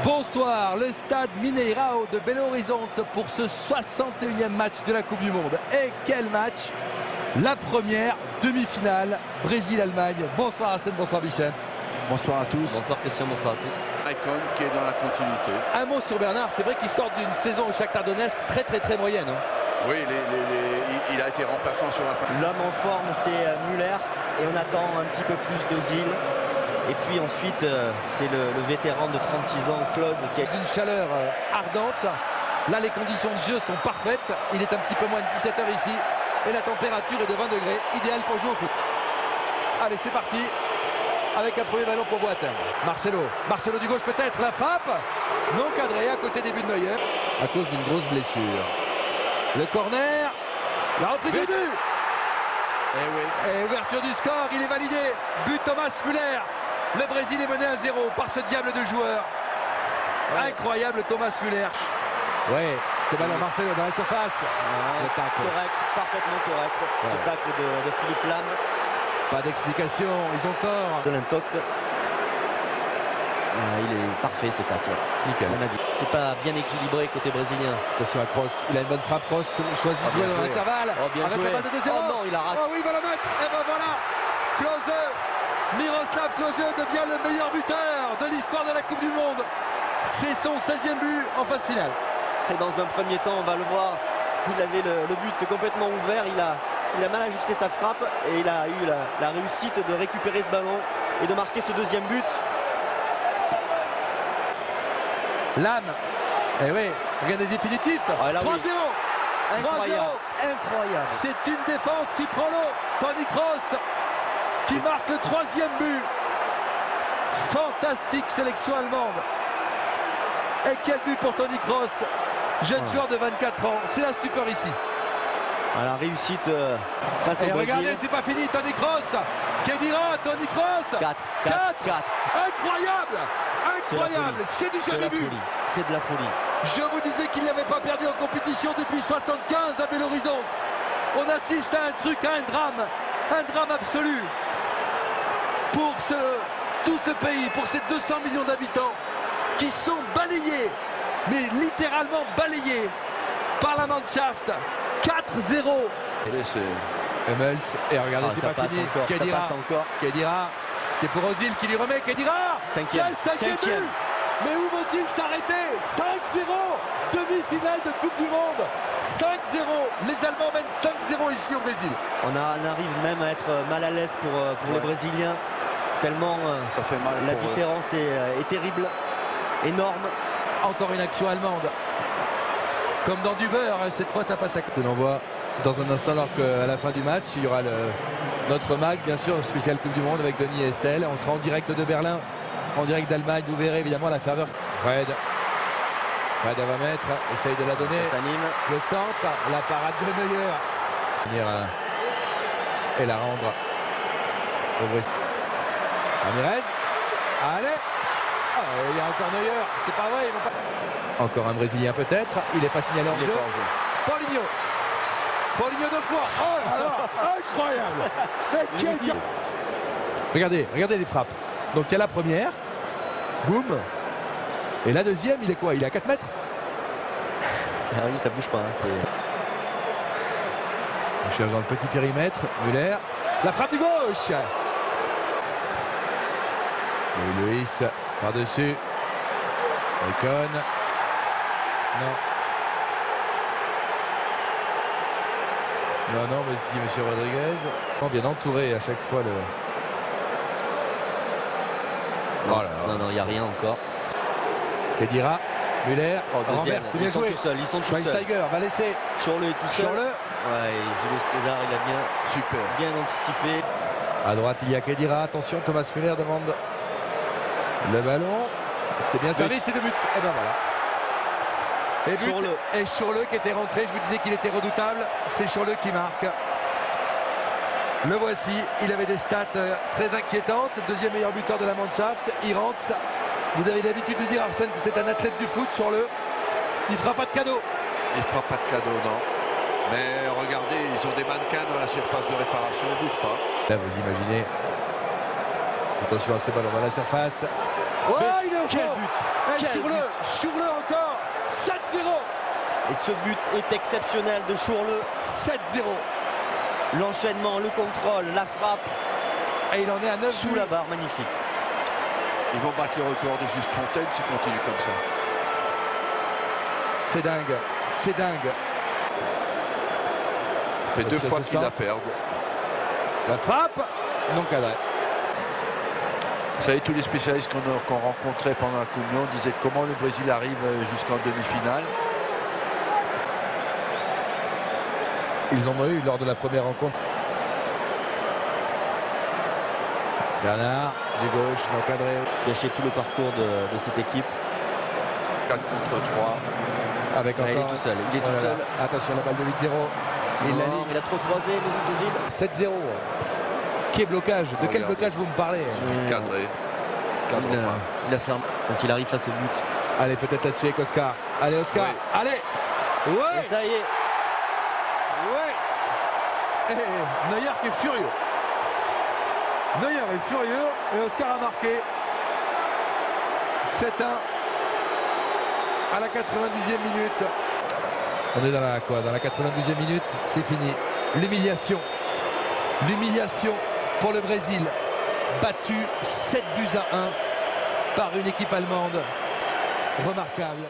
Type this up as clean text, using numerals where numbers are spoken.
Bonsoir, le stade Mineirao de Belo Horizonte pour ce 61e match de la Coupe du Monde. Et quel match! La première demi-finale, Brésil-Allemagne. Bonsoir Hassan, bonsoir Bichette. Bonsoir à tous. Bonsoir Christian, bonsoir à tous. Icon qui est dans la continuité. Un mot sur Bernard, c'est vrai qu'il sort d'une saison au Shakhtar Donetsk très moyenne. Oui, il a été remplaçant sur la fin. L'homme en forme, c'est Müller et on attend un petit peu plus d'Ozil. Et puis ensuite, c'est le vétéran de 36 ans, Klose, qui a une chaleur ardente. Là, les conditions de jeu sont parfaites. Il est un petit peu moins de 17h ici. Et la température est de 20 degrés, idéal pour jouer au foot. Allez, c'est parti. Avec un premier ballon pour Boateng. Marcelo du gauche peut-être. La frappe. Non cadré à côté des buts de Neuer. À cause d'une grosse blessure. Le corner. La reprise du but. Et ouverture du score, il est validé. But Thomas Müller. Le Brésil est mené à 0 par ce diable de joueur. Incroyable Thomas Müller. Ouais, ce ballon Marcelo dans la surface. Le tacle. Correct, parfaitement correct. Ce tacle de Philippe Lam. Pas d'explication, ils ont tort. De l'intox. Il est parfait ce tacle. Nickel. C'est pas bien équilibré côté brésilien. Attention à Kroos, il a une bonne frappe. Kroos choisit de jouer dans l'intervalle. Avec la balle de 2-0. Oh non, il a raté. Oh oui, il va la mettre. Et ben voilà. Klose. Miroslav Klose devient le meilleur buteur de l'histoire de la Coupe du Monde. C'est son 16e but en phase finale. Et dans un premier temps, on va le voir, il avait le but complètement ouvert. Il a mal ajusté sa frappe et il a eu la réussite de récupérer ce ballon et de marquer ce deuxième but. Lam. Eh oui, rien n'est définitif. 3-0. Incroyable. C'est une défense qui prend l'eau. Toni Kroos qui marque le 3e but. Fantastique sélection allemande. Et quel but pour Toni Kroos, jeune joueur de 24 ans. C'est la stupeur ici. La réussite face au Brésil. Regardez, c'est pas fini. Toni Kroos. Kedira, Toni Kroos. 4. Incroyable. C'est du jamais vu. C'est de la folie. Je vous disais qu'il n'avait pas perdu en compétition depuis 75 à Belo Horizonte. On assiste à un truc, à un drame absolu pour tout ce pays, pour ces 200 millions d'habitants qui sont balayés, mais littéralement balayés par la Mannschaft. 4-0. Hummels, et regardez, c'est pas fini. Kedira, c'est pour Ozil qui lui remet. Kedira, 5e. but. Mais où vont-ils s'arrêter? 5-0, demi-finale de Coupe du Monde. 5-0, les Allemands mènent 5-0 ici au Brésil. On arrive même à être mal à l'aise pour les Brésiliens, tellement ça fait mal. La différence est terrible, énorme. Encore une action allemande. Comme dans du beurre, cette fois ça passe à côté. On voit dans un instant, alors qu'à la fin du match, il y aura notre mag, bien sûr, spécial Coupe du Monde avec Denis et Estelle. On sera en direct de Berlin, en direct d'Allemagne. Vous verrez évidemment la ferveur. Fred va mettre, essaye de la donner. Ça s'anime. Le centre, la parade de Neuer. Finir et la rendre au Brésil. Ramirez. Allez. Il y a encore Neuer. C'est pas vrai. Encore un Brésilien peut-être. Il n'est pas signalé en jeu. Paulinho 2 fois. Oh là là. Incroyable. Regardez les frappes. Donc il y a la première. Boum. Et la deuxième, il est quoi? Il est à 4 mètres. Ah oui, ça bouge pas. On cherche dans le petit périmètre. Müller. La frappe du gauche. Luis par-dessus. Icon. Non, mais dit M. Rodriguez. Bien entouré à chaque fois Non, il n'y a rien encore. Kedira, Müller, deuxième. C'est bien joué. Ils sont tous seuls. Schweinsteiger va laisser. Schürrle est tout seul. Ouais, Jules César, il a bien anticipé. À droite, il y a Kedira. Attention, Thomas Müller demande le ballon. C'est bien servi, c'est 2 buts. Et ben voilà. Et Schürrle qui était rentré, je vous disais qu'il était redoutable. C'est Schürrle qui marque. Le voici, il avait des stats très inquiétantes. Deuxième meilleur buteur de la Mannschaft. Il rentre. Vous avez l'habitude de dire, Arsène, que c'est un athlète du foot, Schürrle. Il fera pas de cadeau. Il fera pas de cadeau, non. Mais regardez, ils ont des mannequins dans la surface de réparation, ne bouge pas. Là, vous imaginez. Attention à ce ballon dans la surface. Oh, il est au Quel fond. but! Et Quel Chourleux, but! Chourleux encore. 7-0. Et ce but est exceptionnel de Chourleux. 7-0. L'enchaînement, le contrôle, la frappe Et il en est à 9 sous buts. la barre, magnifique. Ils vont battre le record de Juste Fontaine s'ils continuent comme ça. C'est dingue. C'est dingue. Ça fait deux C'est fois ça. qu'ils la perdent. La frappe. Non cadré. Vous savez, tous les spécialistes qu'on rencontrait pendant la Coupe du Monde disaient comment le Brésil arrive jusqu'en demi-finale. Ils en ont eu lors de la première rencontre. Bernard, du gauche, l'encadré. Gâcher tout le parcours de cette équipe. 4 contre 3. Avec Là, encore. il est tout seul. Il est Oh tout là seul. là. Attention, la balle de 8-0. Il la Non, ligne. mais il a trop croisé Mesut Özil. 7-0. Quel blocage? De quel Regardez. blocage vous me parlez? Il suffit de cadrer. Cadre pas. Il a fermé quand il arrive face au but. Allez, peut-être là-dessus avec Oscar. Allez, Oscar. Oui. Allez. Ouais. Et ça y est. Ouais. Et Neuer qui est furieux. Neuer est furieux et Oscar a marqué. 7-1 à la 90e minute. On est dans la quoi? Dans la 92e minute, c'est fini. L'humiliation. L'humiliation pour le Brésil. Battu 7 buts à 1 par une équipe allemande. Remarquable.